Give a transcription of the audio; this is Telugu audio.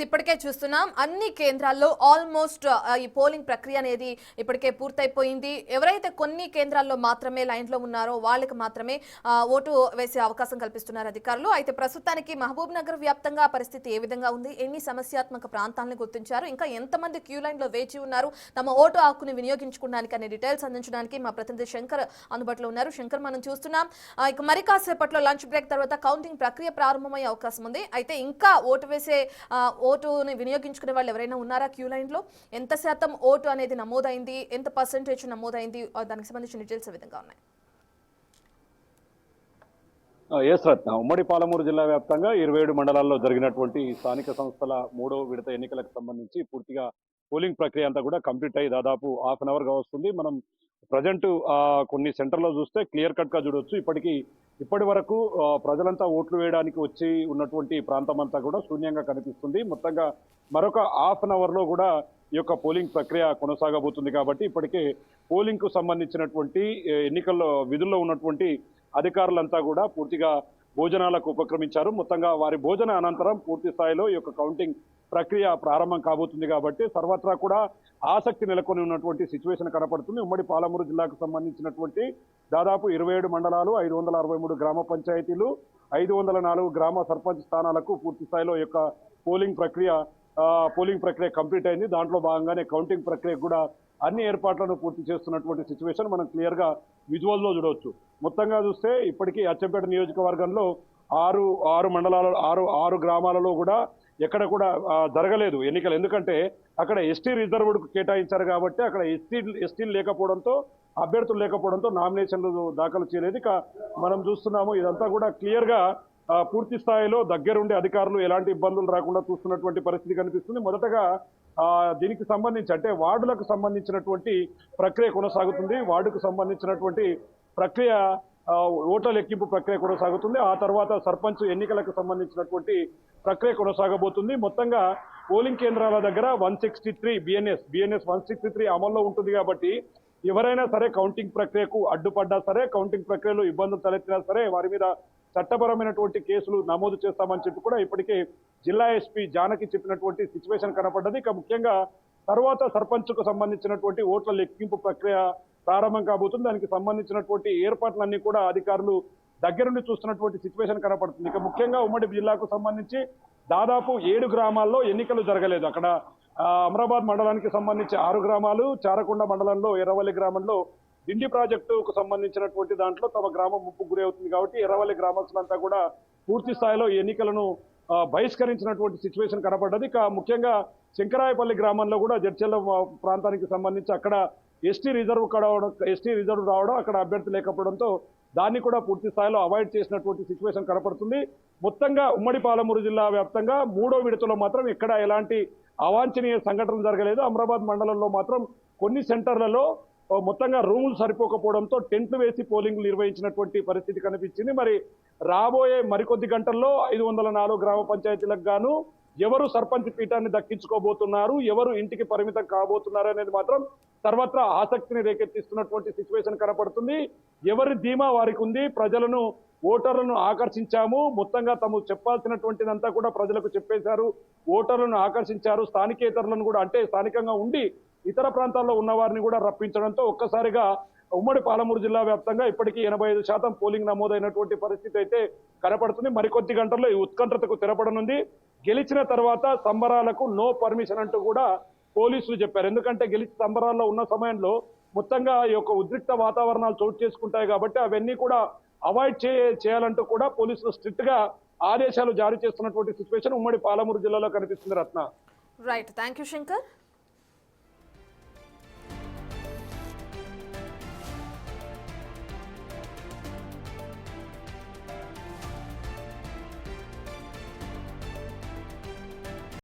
ఇప్పటికే చూస్తున్నాం అన్ని కేంద్రాల్లో ఆల్మోస్ట్ ఈ పోలింగ్ ప్రక్రియ అనేది ఇప్పటికే పూర్తయిపోయింది. ఎవరైతే కొన్ని కేంద్రాల్లో మాత్రమే లైన్లో ఉన్నారో వాళ్ళకి మాత్రమే ఓటు వేసే అవకాశం కల్పిస్తున్నారు అధికారులు. అయితే ప్రస్తుతానికి మహబూబ్ నగర్ వ్యాప్తంగా పరిస్థితి ఏ విధంగా ఉంది, ఎన్ని సమస్యాత్మక ప్రాంతాలను గుర్తించారు, ఇంకా ఎంతమంది క్యూ లైన్లో వేచి ఉన్నారు తమ ఓటు హక్కుని వినియోగించుకోవడానికి అనే డీటెయిల్స్ అందించడానికి మా ప్రతినిధి శంకర్ అందుబాటులో ఉన్నారు. శంకర్, మనం చూస్తున్నాం ఇక మరి కాసేపట్లో లంచ్ బ్రేక్ తర్వాత కౌంటింగ్ ప్రక్రియ ప్రారంభమయ్యే అవకాశం ఉంది. అయితే ఇంకా ఓటు వేసే ఓటుని వినియోగించుకునే వాళ్ళు ఎవరైనా ఉన్నారా క్యూ లైన్ లో? ఎంత శాతం ఓటు అనేది నమోదైంది, ఎంత పర్సెంటేజ్ నమోదైంది, దానికి సంబంధించిన డీటెయిల్స్ ఏ విధంగా ఉన్నాయి? ఎస్ రత్న, ఉమ్మడి పాలమూరు జిల్లా వ్యాప్తంగా 27 మండలాల్లో జరిగినటువంటి స్థానిక సంస్థల 3వ విడత ఎన్నికలకు సంబంధించి పూర్తిగా పోలింగ్ ప్రక్రియ అంతా కూడా కంప్లీట్ అయ్యి దాదాపు హాఫ్ అన్ అవర్ గా వస్తుంది. మనం ప్రజెంట్ కొన్ని సెంటర్లో చూస్తే క్లియర్ కట్ గా చూడొచ్చు. ఇప్పటి వరకు ప్రజలంతా ఓట్లు వేయడానికి వచ్చి ఉన్నటువంటి ప్రాంతం అంతా కూడా శూన్యంగా కనిపిస్తుంది. మొత్తంగా మరొక హాఫ్ అన్ అవర్ లో కూడా ఈ యొక్క పోలింగ్ ప్రక్రియ కొనసాగబోతుంది. కాబట్టి ఇప్పటికే పోలింగ్ కు సంబంధించినటువంటి ఎన్నికల్లో విధుల్లో ఉన్నటువంటి అధికారులంతా కూడా పూర్తిగా భోజనాలకు ఉపక్రమించారు. మొత్తంగా వారి భోజన అనంతరం పూర్తి స్థాయిలో ఈ యొక్క కౌంటింగ్ ప్రక్రియ ప్రారంభం కాబోతుంది. కాబట్టి సర్వత్రా కూడా ఆసక్తి నెలకొని ఉన్నటువంటి సిచ్యువేషన్ కనపడుతుంది. ఉమ్మడి పాలమూరు జిల్లాకు సంబంధించినటువంటి దాదాపు 27 మండలాలు, 563 గ్రామ పంచాయతీలు, 504 గ్రామ సర్పంచ్ స్థానాలకు పూర్తి స్థాయిలో ఈ యొక్క పోలింగ్ ప్రక్రియ కంప్లీట్ అయింది. దాంట్లో భాగంగానే కౌంటింగ్ ప్రక్రియ కూడా అన్ని ఏర్పాట్లను పూర్తి చేస్తున్నటువంటి సిచ్యువేషన్ మనం క్లియర్ గా విజువల్ లో చూడవచ్చు. మొత్తంగా చూస్తే ఇప్పటికీ అచ్చంపేట నియోజకవర్గంలో ఆరు మండలాల ఆరు గ్రామాలలో కూడా ఎక్కడ కూడా జరగలేదు ఎన్నికలు. ఎందుకంటే అక్కడ ఎస్టీ రిజర్వ్డ్ కేటాయించారు కాబట్టి అక్కడ ఎస్టీలు లేకపోవడంతో, అభ్యర్థులు లేకపోవడంతో నామినేషన్లు దాఖలు చేయలేదు. మనం చూస్తున్నాము ఇదంతా కూడా క్లియర్ గా పూర్తి స్థాయిలో దగ్గరుండి అధికారులు ఎలాంటి ఇబ్బందులు రాకుండా చూస్తున్నటువంటి పరిస్థితి కనిపిస్తుంది. మొదటగా దీనికి సంబంధించి అంటే వార్డులకు సంబంధించినటువంటి ప్రక్రియ కొనసాగుతుంది. వార్డుకు సంబంధించినటువంటి ప్రక్రియ ఓట్ల లెక్కింపు ప్రక్రియ కొనసాగుతుంది. ఆ తర్వాత సర్పంచ్ ఎన్నికలకు సంబంధించినటువంటి ప్రక్రియ కొనసాగబోతుంది. మొత్తంగా పోలింగ్ కేంద్రాల దగ్గర 163 బిఎన్ఎస్ 163 అమల్లో ఉంటుంది. కాబట్టి ఎవరైనా సరే కౌంటింగ్ ప్రక్రియకు అడ్డుపడ్డా సరే, కౌంటింగ్ ప్రక్రియలో ఇబ్బందులు తలెత్తినా సరే వారి మీద చట్టపరమైనటువంటి కేసులు నమోదు చేస్తామని చెప్పి కూడా ఇప్పటికే జిల్లా ఎస్పీ జానకి చెప్పినటువంటి సిచ్యువేషన్ కనపడ్డది. ఇక ముఖ్యంగా తర్వాత సర్పంచ్కు సంబంధించినటువంటి ఓట్ల లెక్కింపు ప్రక్రియ ప్రారంభం కాబోతుంది. దానికి సంబంధించినటువంటి ఏర్పాట్లన్నీ కూడా అధికారులు దగ్గరుండి చూస్తున్నటువంటి సిచ్యువేషన్ కనపడుతుంది. ఇక ముఖ్యంగా ఉమ్మడి జిల్లాకు సంబంధించి దాదాపు 7 గ్రామాల్లో ఎన్నికలు జరగలేదు. అక్కడ అమరాబాద్ మండలానికి సంబంధించి 6 గ్రామాలు, చారకొండ మండలంలో ఎర్రవల్లి గ్రామంలో దిండి ప్రాజెక్టుకు సంబంధించినటువంటి దాంట్లో తమ గ్రామం ముప్పు గురి అవుతుంది. కాబట్టి ఎర్రవల్లి గ్రామస్తులంతా కూడా పూర్తి స్థాయిలో ఎన్నికలను బహిష్కరించినటువంటి సిచ్యువేషన్ కనపడ్డది. ఇక ముఖ్యంగా శంకరాయపల్లి గ్రామంలో కూడా జడ్చెల్ల ప్రాంతానికి సంబంధించి అక్కడ ఎస్టీ రిజర్వ్ రావడం, అక్కడ అభ్యర్థి లేకపోవడంతో దాన్ని కూడా పూర్తి స్థాయిలో అవాయిడ్ చేసినటువంటి సిచ్యువేషన్ కనపడుతుంది. మొత్తంగా ఉమ్మడి పాలమూరు జిల్లా వ్యాప్తంగా 3వ విడతలో మాత్రం ఎక్కడ ఎలాంటి అవాంఛనీయ సంఘటనలు జరగలేదు. అమరాబాద్ మండలంలో మాత్రం కొన్ని సెంటర్లలో మొత్తంగా రూములు సరిపోకపోవడంతో టెంట్లు వేసి పోలింగ్ నిర్వహించినటువంటి పరిస్థితి కనిపించింది. మరి రాబోయే మరికొద్ది గంటల్లో 504 గ్రామ పంచాయతీలకు గాను ఎవరు సర్పంచ్ పీఠాన్ని దక్కించుకోబోతున్నారు, ఎవరు ఇంటికి పరిమితం కాబోతున్నారు అనేది మాత్రం సర్వత్రా ఆసక్తిని రేకెత్తిస్తున్నటువంటి సిచ్యువేషన్ కనపడుతుంది. ఎవరి ధీమా వారికి ఉంది. ప్రజలను, ఓటర్లను ఆకర్షించాము, మొత్తంగా తాము చెప్పాల్సినటువంటిదంతా కూడా ప్రజలకు చెప్పేశారు, ఓటర్లను ఆకర్షించారు. స్థానికేతరులను కూడా అంటే స్థానికంగా ఉండి ఇతర ప్రాంతాల్లో ఉన్న వారిని కూడా రప్పించడంతో ఒక్కసారిగా ఉమ్మడి పాలమూరు జిల్లా వ్యాప్తంగా ఇప్పటికీ 85% పోలింగ్ నమోదైనటువంటి పరిస్థితి అయితే కనపడుతుంది. మరికొద్ది గంటల్లో ఈ ఉత్కంఠతకు తెరపడనుంది. గెలిచిన తర్వాత సంబరాలకు నో పర్మిషన్ అంటూ కూడా పోలీసులు చెప్పారు. ఎందుకంటే గెలిచి సంబరాల్లో ఉన్న సమయంలో మొత్తంగా ఈ యొక్క ఉద్రిక్త వాతావరణాలు చోటు చేసుకుంటాయి. కాబట్టి అవన్నీ కూడా అవాయిడ్ చేయాలంటూ కూడా పోలీసులు స్ట్రిక్ట్ గా ఆదేశాలు జారీ చేస్తున్నటువంటి సిచ్యువేషన్ ఉమ్మడి పాలమూరు జిల్లాలో కనిపిస్తుంది. రత్న, రైట్, థ్యాంక్ యూ శంకర్.